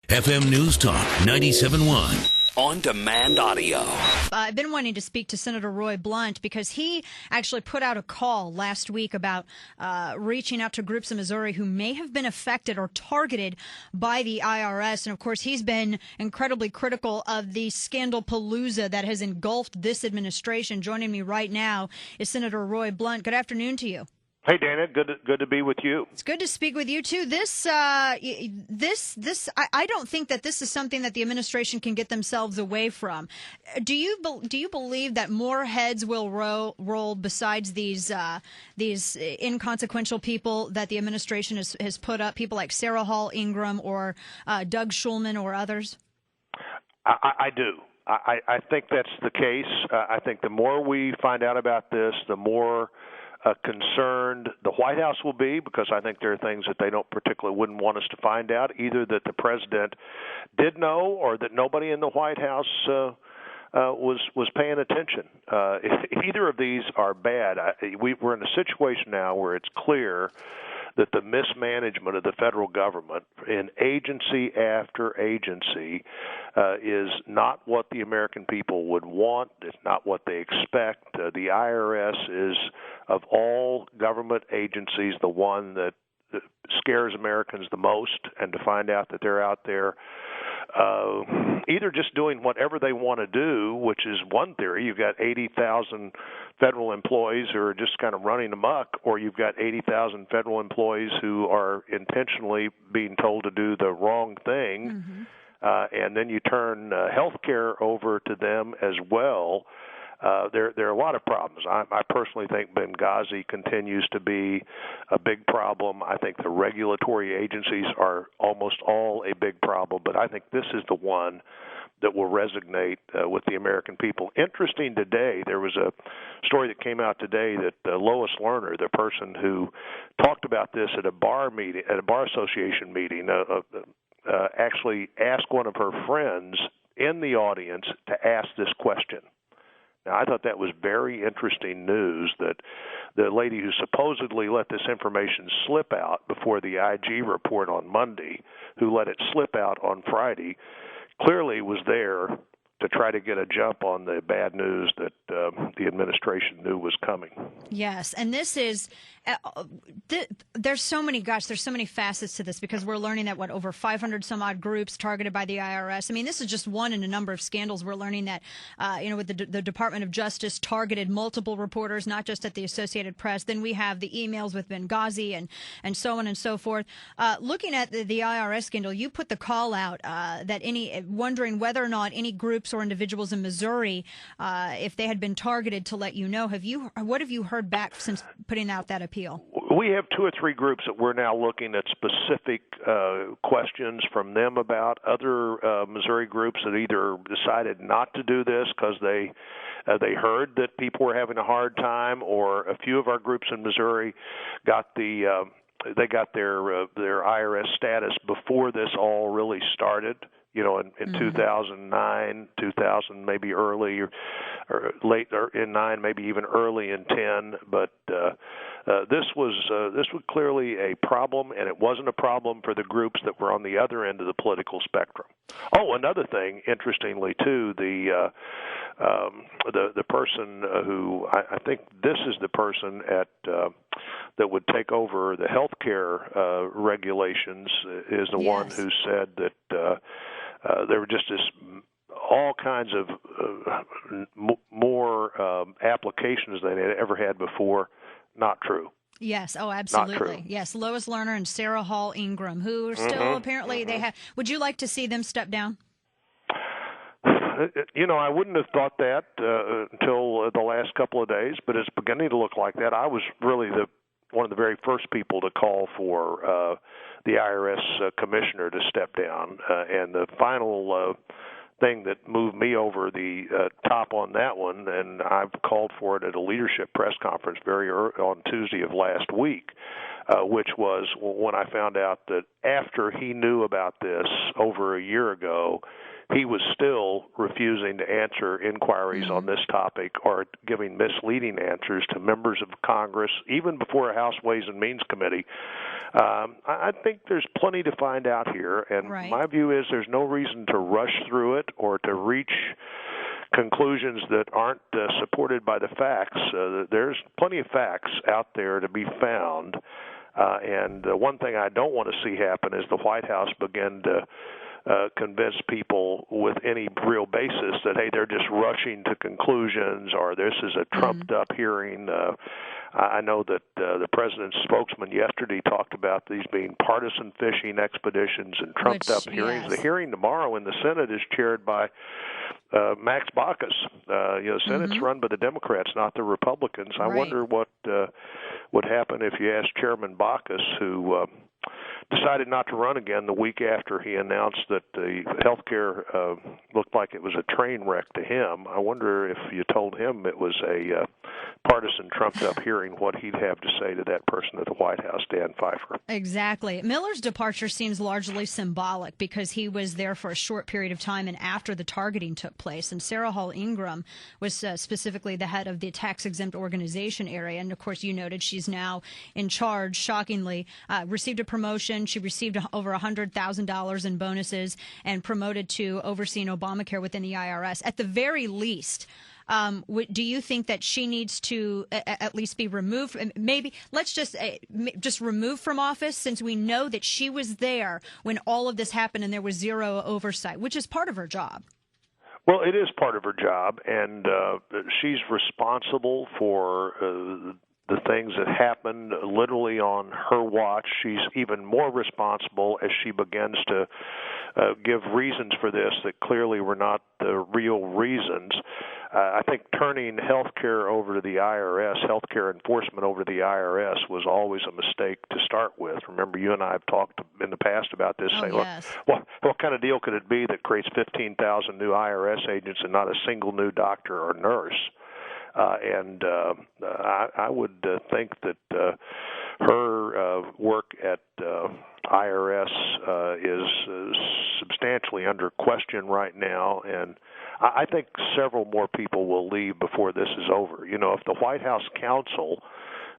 FM News Talk 97.1. On-demand audio. I've been wanting to speak to Senator Roy Blunt because he actually put out a call last week about reaching out to groups in Missouri who may have been affected or targeted by the IRS. And, of course, he's been incredibly critical of the scandal palooza that has engulfed this administration. Joining me right now is Senator Roy Blunt. Good afternoon to you. Hey, Dana. Good to be with you. It's good to speak with you too. I don't think that this is something that the administration can get themselves away from. Do you believe that more heads will roll besides these inconsequential people that the administration has put up, people like Sarah Hall Ingram or Doug Shulman or others? I do. I think that's the case. I think the more we find out about this, the more concerned the White House will be, because I think there are things that they wouldn't want us to find out, either that the president did know or that nobody in the White House was paying attention. If either of these are bad, we're in a situation now where it's clear that the mismanagement of the federal government in agency after agency is not what the American people would want. It's not what they expect. The IRS is, of all government agencies, the one that scares Americans the most, and to find out that they're out there either just doing whatever they want to do, which is one theory. You've got 80,000 federal employees who are just kind of running amok, or you've got 80,000 federal employees who are intentionally being told to do the wrong thing, and then you turn health care over to them as well. There are a lot of problems. I personally think Benghazi continues to be a big problem. I think the regulatory agencies are almost all a big problem, but I think this is the one that will resonate with the American people. Interesting today, there was a story that came out today that Lois Lerner, the person who talked about this at a bar association meeting, actually asked one of her friends in the audience to ask this question. Now, I thought that was very interesting news, that the lady who supposedly let this information slip out before the IG report on Monday, who let it slip out on Friday, clearly was there to try to get a jump on the bad news that the administration knew was coming. Yes, and this is there's so many facets to this, because we're learning that over 500 some odd groups targeted by the IRS. I mean, this is just one in a number of scandals. We're learning that with the Department of Justice targeted multiple reporters, not just at the Associated Press. Then we have the emails with Benghazi and so on and so forth. Looking at the IRS scandal, you put the call out that wondering whether or not any groups or individuals in Missouri, if they had been targeted, to let you know. What have you heard back since putting out that appeal? We have 2 or 3 groups that we're now looking at specific questions from them about. Other Missouri groups that either decided not to do this because they heard that people were having a hard time, or a few of our groups in Missouri got their IRS status before this all really started. In 2009, 2000, maybe early or late in 9, maybe even early in 10. But this was clearly a problem, and it wasn't a problem for the groups that were on the other end of the political spectrum. Oh, another thing, interestingly too, the person who I think this is the person that would take over the health care regulations is the one who said that there were just all kinds of more applications than they had ever had before. Not true. Yes. Oh, absolutely. Yes. Lois Lerner and Sarah Hall Ingram, who are still apparently they have. Would you like to see them step down? I wouldn't have thought that until the last couple of days, but it's beginning to look like that. I was really one of the very first people to call for the IRS commissioner to step down, and the final thing that moved me over the top on that one, and I've called for it at a leadership press conference very early on Tuesday of last week, which was when I found out that after he knew about this over a year ago, he was still refusing to answer inquiries on this topic or giving misleading answers to members of Congress, even before a House Ways and Means Committee. I think there's plenty to find out here, and my view is there's no reason to rush through it or to reach conclusions that aren't supported by the facts. There's plenty of facts out there to be found, and one thing I don't want to see happen is the White House begin to convince people with any real basis that, hey, they're just rushing to conclusions or this is a trumped-up hearing. I know that the president's spokesman yesterday talked about these being partisan fishing expeditions and trumped-up hearings. Yes. The hearing tomorrow in the Senate is chaired by Max Baucus. The Senate's run by the Democrats, not the Republicans. I wonder what would happen if you asked Chairman Baucus, who decided not to run again the week after he announced that the health care looked like it was a train wreck to him. I wonder if you told him it was a partisan trumped-up hearing, what he'd have to say to that person at the White House, Dan Pfeiffer. Exactly. Miller's departure seems largely symbolic because he was there for a short period of time and after the targeting took place. And Sarah Hall Ingram was specifically the head of the tax-exempt organization area. And, of course, you noted she's now in charge, shockingly, received a promotion. She received over $100,000 in bonuses and promoted to overseeing Obamacare within the IRS. At the very least, do you think that she needs to at least be removed? Maybe let's just remove from office, since we know that she was there when all of this happened and there was zero oversight, which is part of her job. Well, it is part of her job, and she's responsible for the things that happened literally on her watch. She's even more responsible as she begins to give reasons for this that clearly were not the real reasons. I think turning health care over to the IRS, health care enforcement over to the IRS, was always a mistake to start with. Remember, you and I have talked in the past about this, saying, yes. look, what kind of deal could it be that creates 15,000 new IRS agents and not a single new doctor or nurse? I would think that her work at IRS is substantially under question right now, and I think several more people will leave before this is over. You know, if the White House counsel